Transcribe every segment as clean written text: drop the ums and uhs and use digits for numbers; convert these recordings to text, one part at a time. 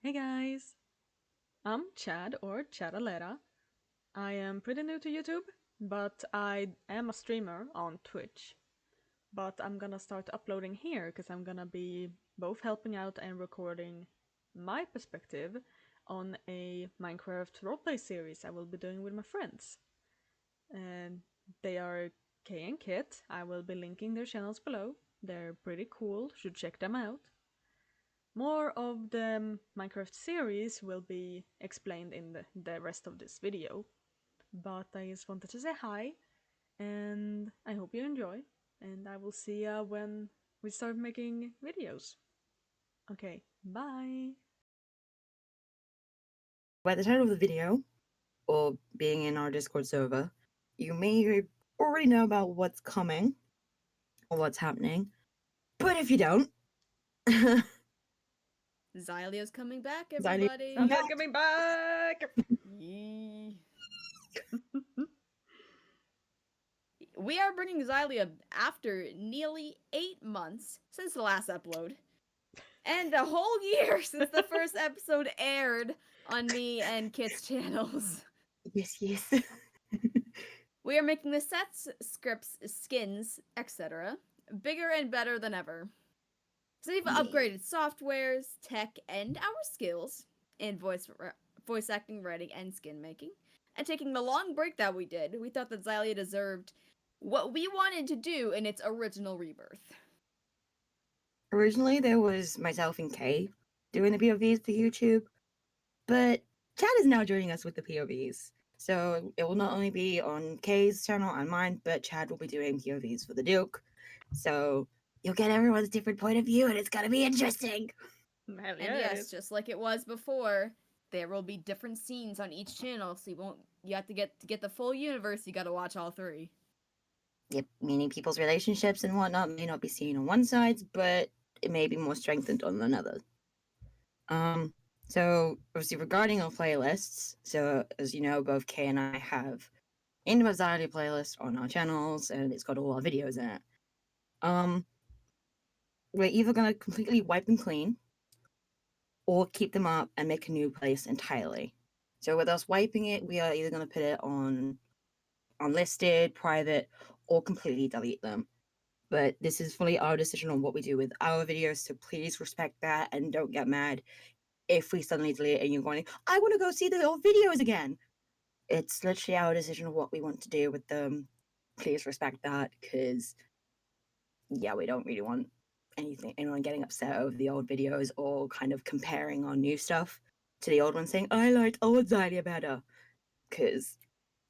Hey guys, I'm Chad or Chadalera. I am pretty new to YouTube, but I am a streamer on Twitch. But I'm gonna start uploading here because I'm gonna be both helping out and recording my perspective on a Minecraft roleplay series I will be doing with my friends. And they are Kay and Kit. I will be linking their channels below. They're pretty cool, should check them out. More of the Minecraft series will be explained in the rest of this video, but I just wanted to say hi, and I hope you enjoy, and I will see ya when we start making videos. Okay, bye! By the title of the video, or being in our Discord server, you may already know about what's coming or what's happening. But if you don't, Xylia's coming back, Xylia, everybody. Salia's coming back! Yee. We are bringing Xylia after nearly 8 months since the last upload. And a whole year since the first episode aired on me and Kit's channels. yes. We are making the sets, scripts, skins, etc. bigger and better than ever. So we've upgraded softwares, tech, and our skills in voice acting, writing, and skin making. And taking the long break that we did, we thought that Xylia deserved what we wanted to do in its original rebirth. Originally, there was myself and Kay doing the POVs for YouTube, but Chad is now joining us with the POVs. So it will not only be on Kay's channel and mine, but Chad will be doing POVs for the Duke. So you'll get everyone's different point of view, and it's gonna be interesting. Hell And yeah, it yes, is. just like it was before, there will be different scenes on each channel, so you have to get the full universe, you gotta watch all three. Yep, meaning people's relationships and whatnot may not be seen on one side, but it may be more strengthened on another. So obviously regarding our playlists, so as you know, both Kay and I have individuality playlist on our channels, and it's got all our videos in it. We're either gonna completely wipe them clean, or keep them up and make a new playlist entirely. So with us wiping it, we are either gonna put it on unlisted, private, or completely delete them. But this is fully our decision on what we do with our videos, so please respect that and don't get mad if we suddenly delete it and you're going, I want to go see the old videos again. It's literally our decision of what we want to do with them. Please respect that, because yeah, we don't really want anyone getting upset over the old videos or kind of comparing our new stuff to the old ones, saying I liked old Xylia better, because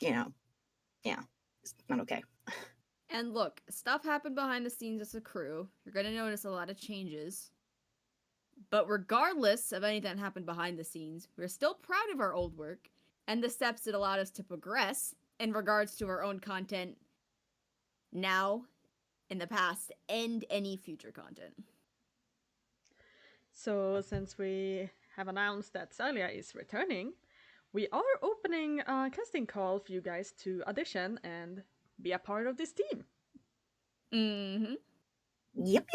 yeah, it's not okay. And look, stuff happened behind the scenes as a crew. You're gonna notice a lot of changes. But regardless of anything that happened behind the scenes, we're still proud of our old work and the steps that allowed us to progress in regards to our own content now, in the past, and any future content. So, since we have announced that Salia is returning, we are opening a casting call for you guys to audition and be a part of this team. Mm-hmm. Yep.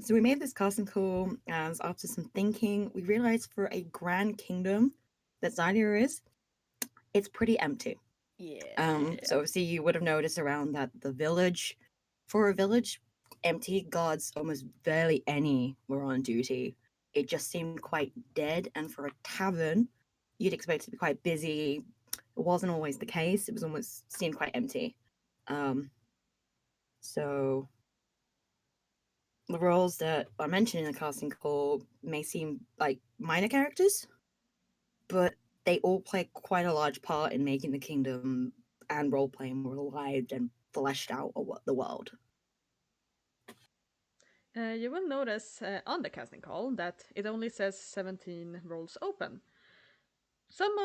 So we made this casting call as after some thinking, we realized for a grand kingdom that Xylia is, it's pretty empty. Yeah. So obviously you would have noticed around that the village, for a village, empty gods, almost barely any were on duty. It just seemed quite dead, and for a tavern, you'd expect it to be quite busy. It wasn't always the case. It was almost seemed quite empty. So the roles that are mentioned in the casting call may seem like minor characters, but they all play quite a large part in making the kingdom and role playing more alive and fleshed out the world. You will notice on the casting call that it only says 17 roles open. Some,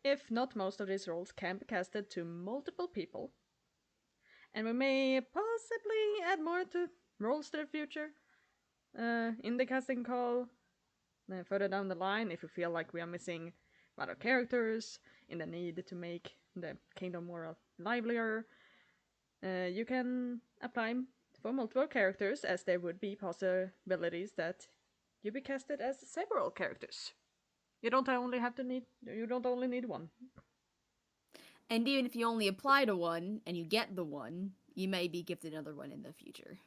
if not most of these roles, can be casted to multiple people. And we may possibly add more to roles to the future in the casting call further down the line if we feel like we are missing other characters in the need to make the kingdom more livelier. You can apply for multiple characters, as there would be possibilities that You be casted as several characters. You don't only need one. And even if you only apply to one and you get the one, you may be gifted another one in the future.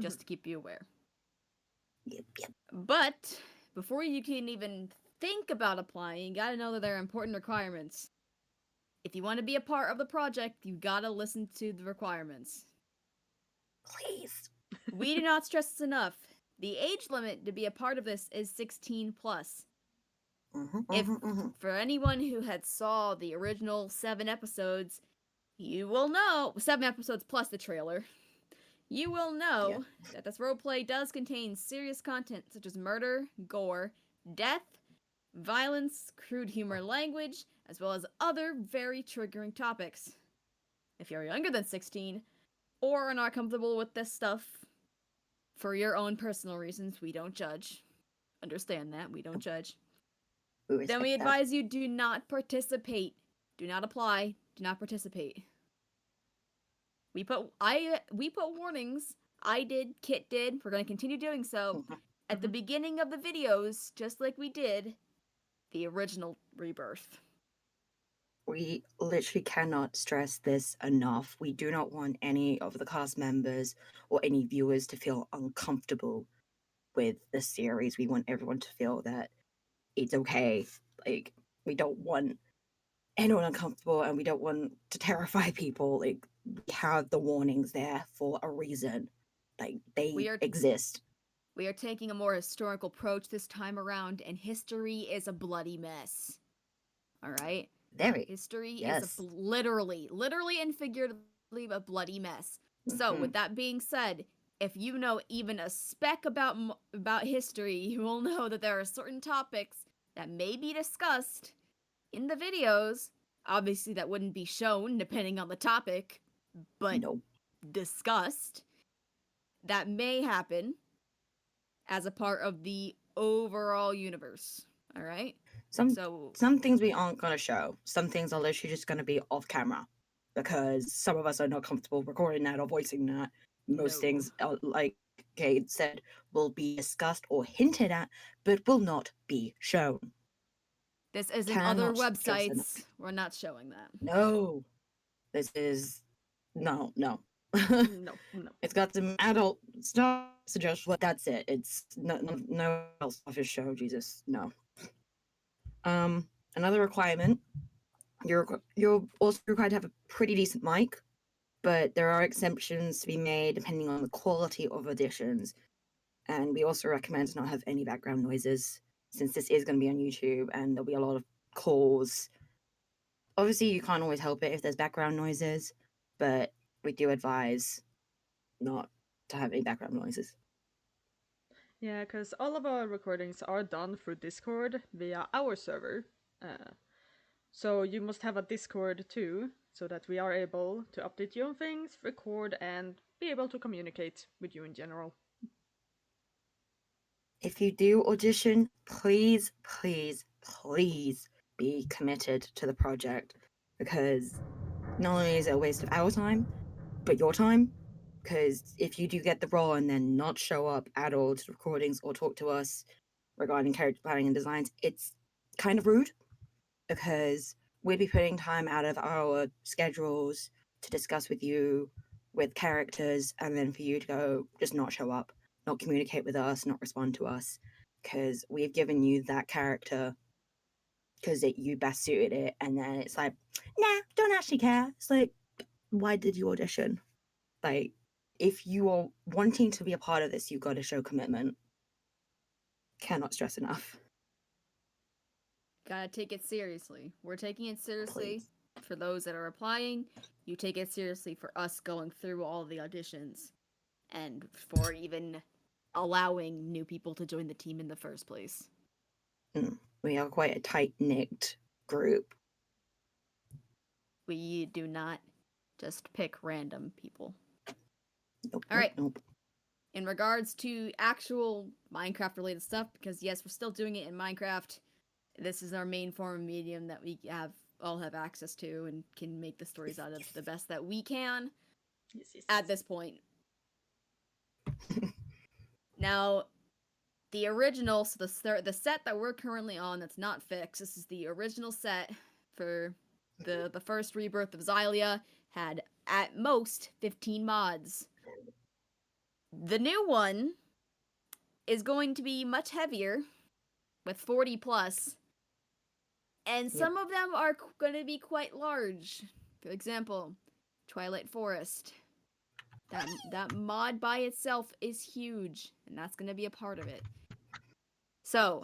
Just to keep you aware. Yep, yep. But before you can even think about applying, you gotta know that there are important requirements. If you want to be a part of the project, you gotta listen to the requirements. Please. We do not stress this enough. The age limit to be a part of this is 16 plus. If for anyone who had saw the original 7 episodes, you will know 7 episodes plus the trailer. You will know that this roleplay does contain serious content such as murder, gore, death, violence, crude humor language, as well as other very triggering topics. If you're younger than 16 or are not comfortable with this stuff for your own personal reasons, we don't judge. Understand that, we don't judge. Then we advise you do not participate. Do not apply. Do not participate. We put warnings. I did, Kit did. We're going to continue doing so at the beginning of the videos, just like we did the original Rebirth. We literally cannot stress this enough. We do not want any of the cast members or any viewers to feel uncomfortable with the series. We want everyone to feel that it's okay. Like, we don't want anyone uncomfortable and we don't want to terrify people. Like, we have the warnings there for a reason. Like, they exist. We are taking a more historical approach this time around, and history is a bloody mess. Alright? Very. History is literally and figuratively a bloody mess. So, with that being said, if you know even a speck about history, you will know that there are certain topics that may be discussed in the videos. Obviously, that wouldn't be shown depending on the topic, but discussed. That may happen as a part of the overall universe. All right? Some things we aren't going to show. Some things are literally just going to be off camera because some of us are not comfortable recording that or voicing that. Most things, like Kate said, will be discussed or hinted at, but will not be shown. This isn't other websites. We're not showing that. No. This is... No. No. It's got some adult stuff, suggest what that's it. It's no else off his show, Jesus. No. Another requirement, you're also required to have a pretty decent mic, but there are exemptions to be made depending on the quality of auditions. And we also recommend to not have any background noises, since this is going to be on YouTube and there'll be a lot of calls. Obviously, you can't always help it if there's background noises, but we do advise not to have any background noises. Yeah, because all of our recordings are done through Discord via our server. So you must have a Discord too, so that we are able to update you on things, record, and be able to communicate with you in general. If you do audition, please be committed to the project, because not only is it a waste of our time, but your time. Because if you do get the role and then not show up at all to recordings or talk to us regarding character planning and designs, it's kind of rude, because we'd be putting time out of our schedules to discuss with you with characters, and then for you to go just not show up, not communicate with us, not respond to us, because we've given you that character because you best suited it, and then it's like, nah, don't actually care. It's like, why did you audition? Like, if you are wanting to be a part of this, you've got to show commitment. Cannot stress enough. Gotta take it seriously. We're taking it seriously for those that are applying. You take it seriously for us going through all the auditions and for even allowing new people to join the team in the first place. We are quite a tight-knit group. We do not just pick random people. Nope, all right. Nope. In regards to actual Minecraft-related stuff, because yes, we're still doing it in Minecraft. This is our main form of medium that we all have access to and can make the stories out of the best that we can at this point. Now, The original, so the set that we're currently on that's not fixed. This is the original set for the first rebirth of Xylia. Had at most 15 mods. The new one is going to be much heavier, with 40 plus, and some of them are going to be quite large. For example, Twilight Forest. That mod by itself is huge, and that's going to be a part of it. So,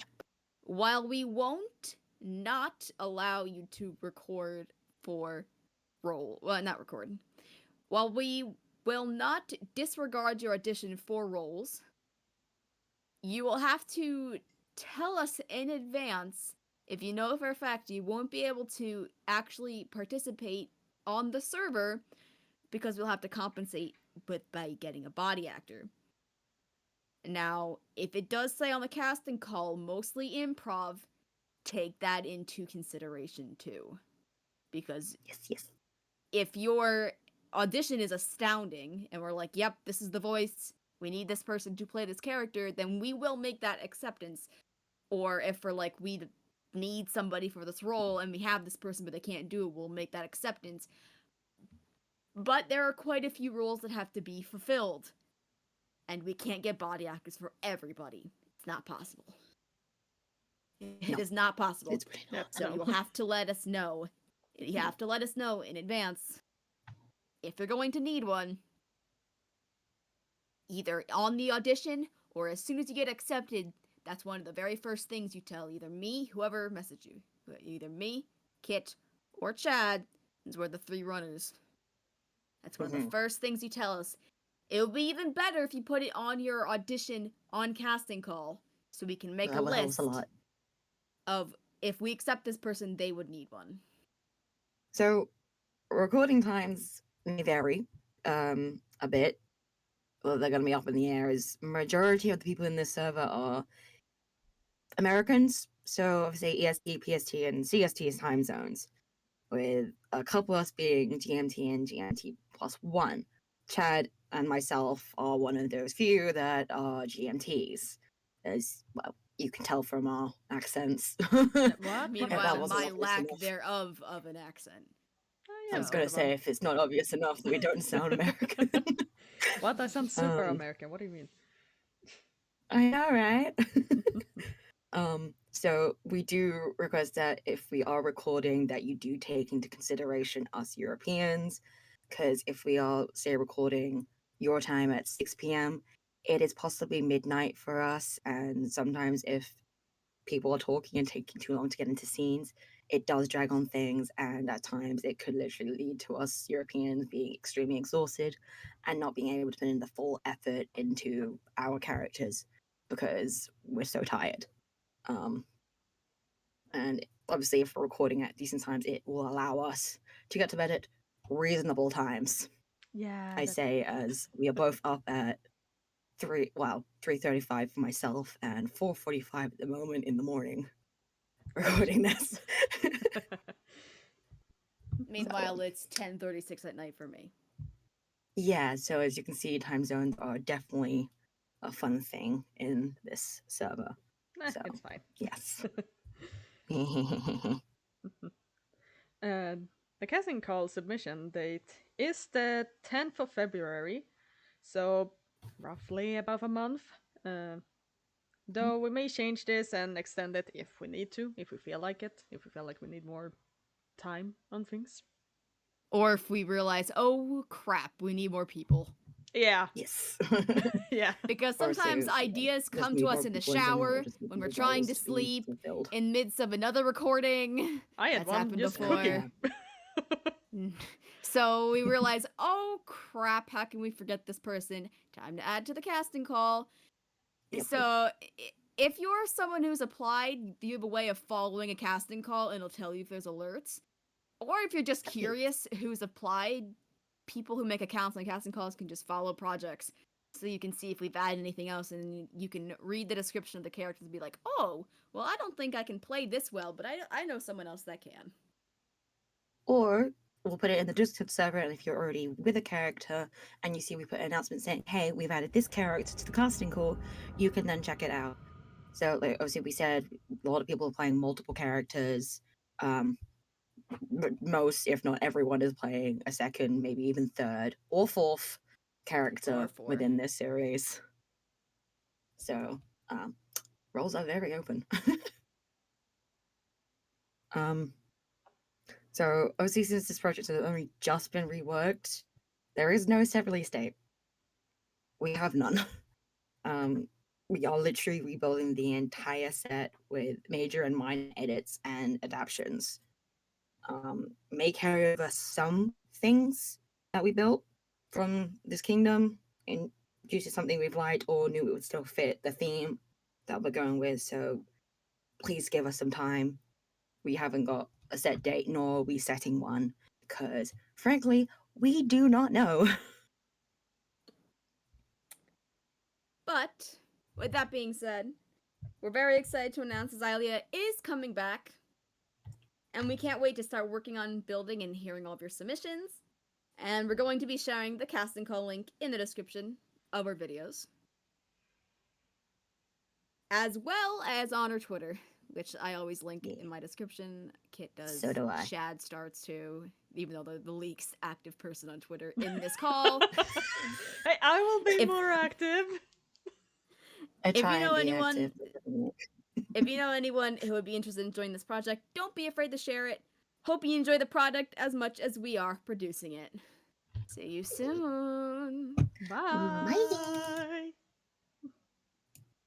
while we won't not allow you to record for not record. While we will not disregard your audition for roles, you will have to tell us in advance if you know for a fact you won't be able to actually participate on the server because we'll have to compensate by getting a body actor. Now, if it does say on the casting call mostly improv, take that into consideration too. Because Yes. if your audition is astounding and we're like, yep, this is the voice, we need this person to play this character, then we will make that acceptance. Or if we're like, we need somebody for this role and we have this person but they can't do it, we'll make that acceptance. But there are quite a few roles that have to be fulfilled. And we can't get body actors for everybody. It's not possible. It is not possible. It's really not. So you'll have to let us know. You have to let us know in advance if you're going to need one. Either on the audition or as soon as you get accepted, that's one of the very first things you tell either me, whoever messaged you. Either me, Kit, or Chad, is we're the three runners. That's one of the first things you tell us. It would be even better if you put it on your audition on casting call, so we can make a list of if we accept this person, they would need one. So, recording times may vary a bit. Well, they're going to be up in the air. As majority of the people in this server are Americans, so obviously EST, PST, and CST time zones, with a couple of us being GMT and GMT +1. Chad and myself are one of those few that are GMTs, as well you can tell from our accents. What? Meanwhile, my lack thereof of an accent. I was going to say, if it's not obvious enough that we don't sound American. What? I sound super American. What do you mean? I know, right? So we do request that if we are recording that you do take into consideration us Europeans, because if we are, say, recording your time at 6 p.m., it is possibly midnight for us, and sometimes if people are talking and taking too long to get into scenes, it does drag on things, and at times it could literally lead to us Europeans being extremely exhausted and not being able to put in the full effort into our characters because we're so tired. And obviously, if we're recording at decent times, it will allow us to get to bed at reasonable times. Yeah. I say, as we are both up at 3:35 for myself and 4:45 at the moment in the morning, recording this. Meanwhile, it's 10:36 at night for me. Yeah, so as you can see, time zones are definitely a fun thing in this server. So, it's fine. Yes. The casting call submission date is the 10th of February, so roughly about a month. Though we may change this and extend it if we need to, if we feel like it, if we feel like we need more time on things. Or if we realize, oh crap, we need more people. Yeah. Yes. Yeah. Because sometimes ideas come to us in the shower, when we're trying to sleep, in midst of another recording. I had That's one happened just before. cooking. So we realize, oh crap, how can we forget this person? Time to add to the casting call. Yep. So if you're someone who's applied, you have a way of following a casting call and it'll tell you if there's alerts. Or if you're just curious who's applied, people who make accounts on casting calls can just follow projects. So you can see if we've added anything else, and you can read the description of the characters and be like, oh, well, I don't think I can play this well, but I know someone else that can. Or we'll put it in the Discord server, and if you're already with a character and you see we put an announcement saying, hey, we've added this character to the casting call, you can then check it out. So, like, obviously, we said a lot of people are playing multiple characters. Most, if not everyone, is playing a second, maybe even third or fourth character Four. within this series. So, roles are very open. um, so obviously, since this project has only just been reworked, there is no set release date. We have none. We are literally rebuilding the entire set with major and minor edits and adaptations. May carry over some things that we built from this kingdom and due to something we've liked or knew it would still fit the theme that we're going with. So please give us some time. We haven't got a set date, nor are we setting one, because frankly, we do not know. But with that being said, we're very excited to announce Xylia is coming back. And we can't wait to start working on building and hearing all of your submissions. And we're going to be sharing the casting call link in the description of our videos. As well as on our Twitter, which I always link in my description. Kit does. So do I. Shad starts too, even though the least active person on Twitter in this call. Hey, I will be more active. I If you try know and be anyone, active. if you know anyone who would be interested in joining this project, don't be afraid to share it. Hope you enjoy the product as much as we are producing it. See you soon. Bye.